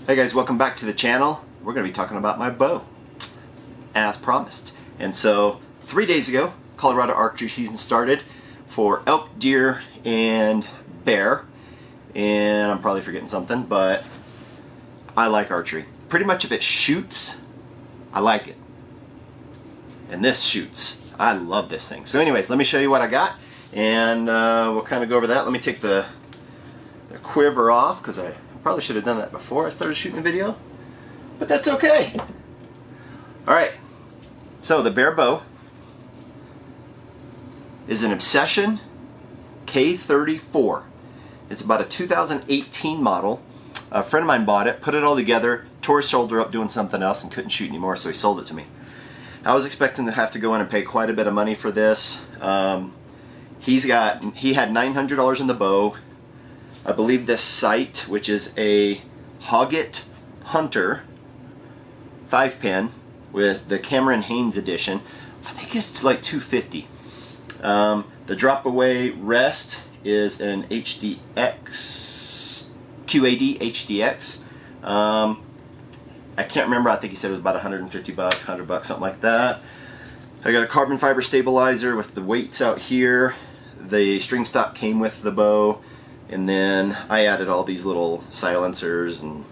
Hey guys, welcome back to the channel. We're going to be talking about my bow, as promised. And so, 3 days ago, Colorado archery season started for elk, deer, and bear. And I'm probably forgetting something, but I like archery. Pretty much if it shoots, I like it. And this shoots. I love this thing. So anyways, let me show you what I got, and we'll kind of go over that. Let me take the quiver off, because I probably should have done that before I started shooting the video, but that's okay. Alright, so the bear bow is an Obsession K34. It's about a 2018 model. A friend of mine bought it, put it all together, tore his shoulder up doing something else and couldn't shoot anymore, so he sold it to me. I was expecting to have to go in and pay quite a bit of money for this. He had $900 in the bow. I believe this sight, which is a Hoggett Hunter 5-pin with the Cameron Haynes edition, I think it's like $250. The drop away rest is an HDX, QAD HDX. I can't remember, I think he said it was about 150 bucks, 100 bucks, something like that. I got a carbon fiber stabilizer with the weights out here. The string stock came with the bow. And then I added all these little silencers and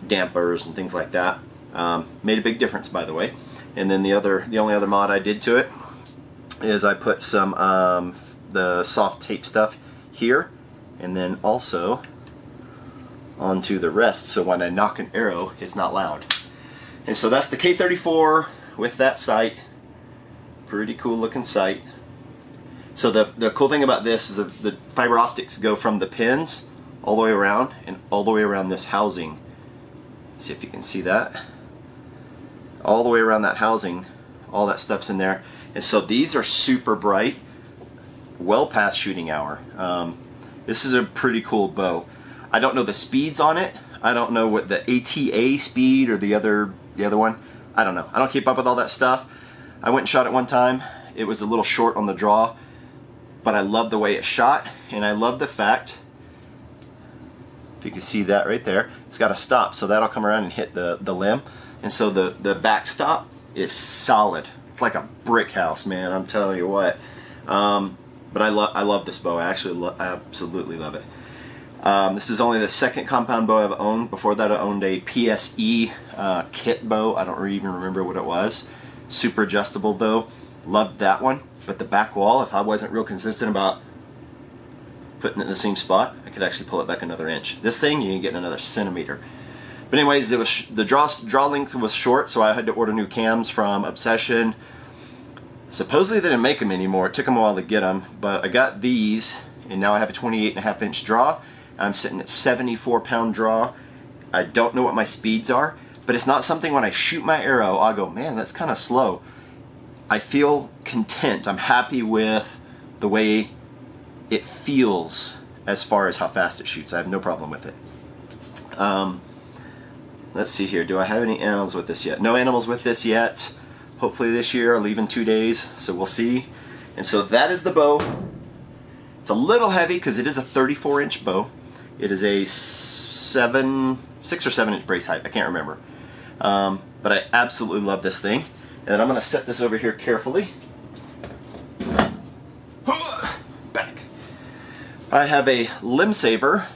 dampers and things like that. Made a big difference, by the way. And then the only other mod I did to it is I put some the soft tape stuff here, and then also onto the rest, so when I knock an arrow, it's not loud. And so that's the K34 with that sight. Pretty cool looking sight. So the cool thing about this is the fiber optics go from the pins all the way around and all the way around this housing. See if you can see that. All the way around that housing, all that stuff's in there. And so these are super bright, well past shooting hour. This is a pretty cool bow. I don't know the speeds on it. I don't know what the ATA speed or the other one. I don't know. I don't keep up with all that stuff. I went and shot it one time. It was a little short on the draw, but I love the way it shot, and I love the fact, if you can see that right there, it's got a stop, so that'll come around and hit the limb. And so the backstop is solid. It's like a brick house, man, I'm telling you what. But I love this bow. I absolutely love it. This is only the second compound bow I've owned. Before that I owned a PSE kit bow. I don't even remember what it was. Super adjustable though. Loved that one. But the back wall, if I wasn't real consistent about putting it in the same spot, I could actually pull it back another inch. This thing, you can get another centimeter. But anyways, the draw length was short, so I had to order new cams from Obsession. Supposedly they didn't make them anymore. It took them a while to get them, but I got these, and now I have a 28.5 inch draw. I'm sitting at 74 pound draw. I don't know what my speeds are, but it's not something when I shoot my arrow, I'll go, man, that's kind of slow. I feel content. I'm happy with the way it feels as far as how fast it shoots. I have no problem with it. Let's see here. Do I have any animals with this yet? No animals with this yet. Hopefully this year. I'll leave in 2 days, so we'll see. And so that is the bow. It's a little heavy because it is a 34 inch bow. It is a 6 or 7 inch brace height. I can't remember. But I absolutely love this thing. And I'm going to set this over here carefully. Back. I have a Limb Saver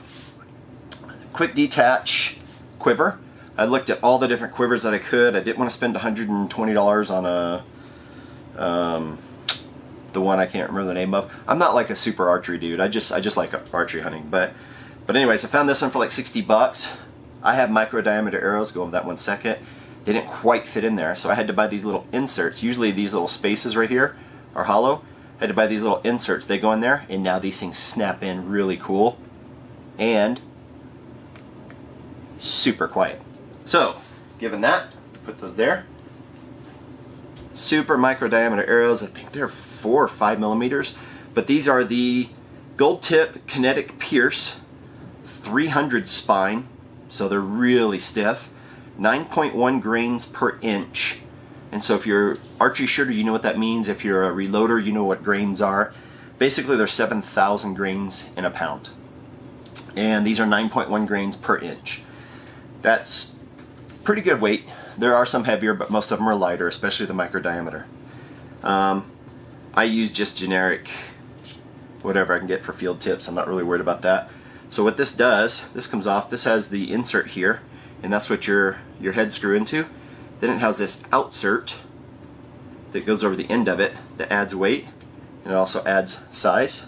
quick detach quiver. I looked at all the different quivers that I could. I didn't want to spend $120 on the one I can't remember the name of. I'm not like a super archery dude. I just like archery hunting. But anyways, I found this one for like 60 bucks. I have micro diameter arrows. Go over that 1 second. They didn't quite fit in there, so I had to buy these little inserts. Usually these little spaces right here are hollow. I had to buy these little inserts. They go in there, and now these things snap in really cool and super quiet. So, given that, put those there. Super micro diameter arrows. I think they're 4 or 5 millimeters, but these are the Gold Tip Kinetic Pierce 300 spine, so they're really stiff. 9.1 grains per inch. And so if you're archery shooter, you know what that means. If you're a reloader, you know what grains are. Basically, there's 7,000 grains in a pound. And these are 9.1 grains per inch. That's pretty good weight. There are some heavier, but most of them are lighter, especially the micro diameter. I use just generic whatever I can get for field tips. I'm not really worried about that. So what this does, this comes off, this has the insert here, and that's what your head screw into. Then it has this outsert that goes over the end of it that adds weight, and it also adds size,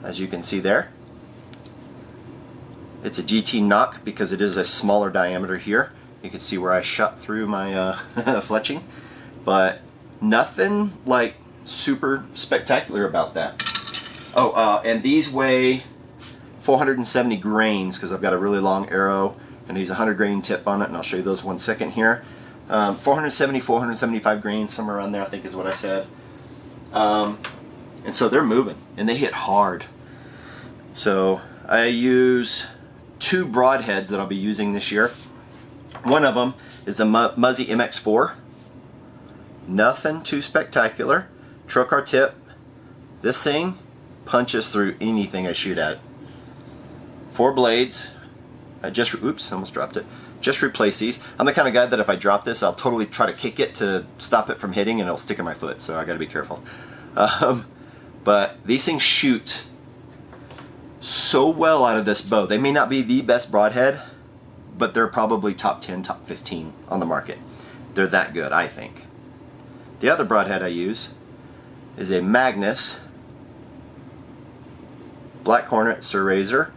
as you can see there. It's a GT knock because it is a smaller diameter here. You can see where I shot through my fletching, but nothing like super spectacular about that. Oh, and these weigh 470 grains because I've got a really long arrow and he's a 100 grain tip on it, and I'll show you those 1 second here. 470, 475 grains, somewhere around there I think is what I said. And so they're moving and they hit hard. So I use 2 broadheads that I'll be using this year. One of them is the Muzzy MX4. Nothing too spectacular. Trocar tip. This thing punches through anything I shoot at. 4 blades. I just, oops, almost dropped it. Just replace these. I'm the kind of guy that if I drop this, I'll totally try to kick it to stop it from hitting and it'll stick in my foot, so I gotta be careful. But these things shoot so well out of this bow. They may not be the best broadhead, but they're probably top 10, top 15 on the market. They're that good, I think. The other broadhead I use is a Magnus Black Hornet Serrazer.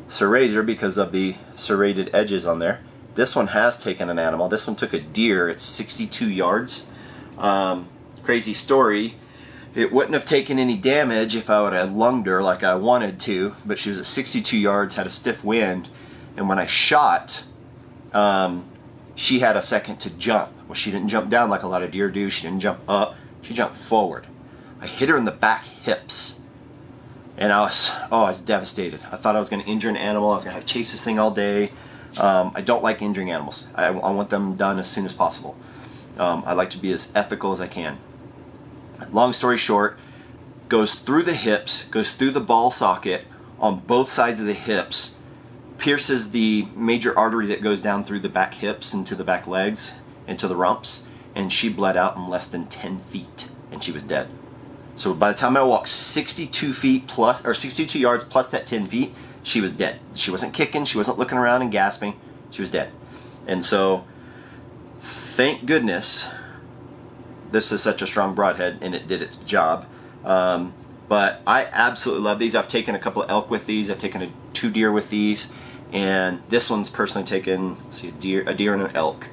Serrazer because of the serrated edges on there. This one has taken an animal. This one took a deer. It's 62 yards. Crazy story. It wouldn't have taken any damage if I would have lunged her like I wanted to, but she was at 62 yards, had a stiff wind, and when I shot, she had a second to jump. Well, she didn't jump down like a lot of deer do. She didn't jump up. She jumped forward. I hit her in the back hips, and I was devastated. I thought I was going to injure an animal. I was going to have to chase this thing all day. I don't like injuring animals. I want them done as soon as possible. I like to be as ethical as I can. Long story short, goes through the hips, goes through the ball socket on both sides of the hips, pierces the major artery that goes down through the back hips into the back legs, into the rumps, and she bled out in less than 10 feet, and she was dead. So by the time I walked 62 feet plus, or 62 yards plus that 10 feet, she was dead. She wasn't kicking, she wasn't looking around and gasping, she was dead. And so, thank goodness, this is such a strong broadhead and it did its job. But I absolutely love these. I've taken a couple of elk with these. I've taken 2 deer with these, and this one's personally taken, let's see, a deer and an elk.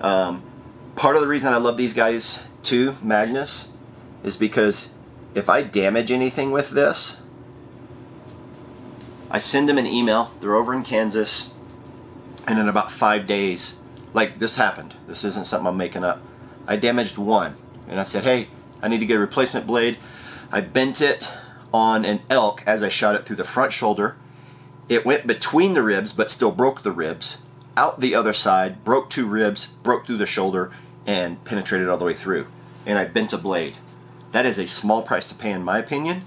Part of the reason I love these guys too, Magnus, is because if I damage anything with this, I send them an email. They're over in Kansas, and in about 5 days, like this happened. This isn't something I'm making up. I damaged one, and I said, hey, I need to get a replacement blade. I bent it on an elk as I shot it through the front shoulder. It went between the ribs, but still broke the ribs. Out the other side, broke 2 ribs, broke through the shoulder, and penetrated all the way through. And I bent a blade. That is a small price to pay in my opinion.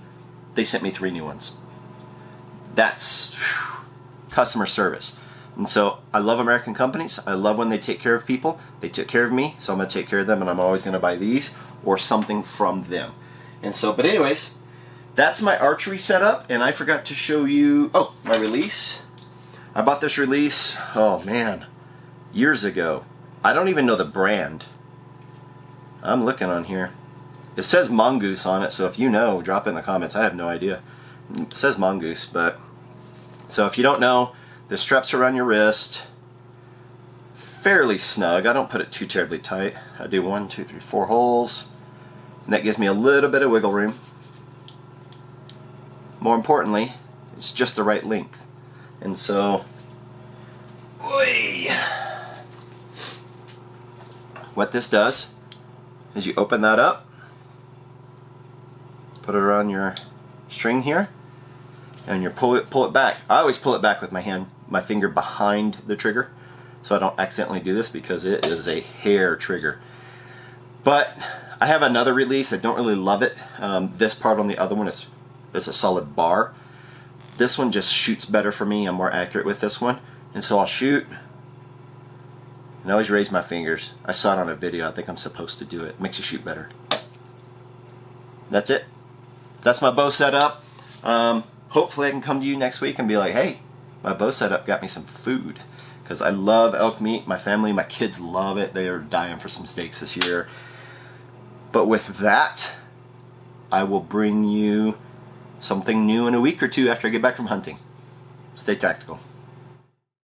They sent me 3 new ones. That's customer service. And so I love American companies. I love when they take care of people. They took care of me, so I'm going to take care of them, and I'm always going to buy these or something from them. And so, but anyways, that's my archery setup, and I forgot to show you, oh, my release. I bought this release, oh man, years ago. I don't even know the brand. I'm looking on here. It says Mongoose on it, so if you know, drop it in the comments. I have no idea. It says Mongoose, but so if you don't know, the straps around your wrist, fairly snug. I don't put it too terribly tight. I do 1, 2, 3, 4 holes, and that gives me a little bit of wiggle room. More importantly, it's just the right length. And so, what this does is you open that up, put it around your string here, and you pull it back. I always pull it back with my hand, my finger behind the trigger, so I don't accidentally do this because it is a hair trigger. But I have another release. I don't really love it. This part on the other one is a solid bar. This one just shoots better for me. I'm more accurate with this one. And so I'll shoot, and I always raise my fingers. I saw it on a video. I think I'm supposed to do it. Makes you shoot better. That's it. That's my bow setup. Hopefully I can come to you next week and be like, hey, my bow setup got me some food. Because I love elk meat. My family, my kids love it. They are dying for some steaks this year. But with that, I will bring you something new in a week or two after I get back from hunting. Stay tactical.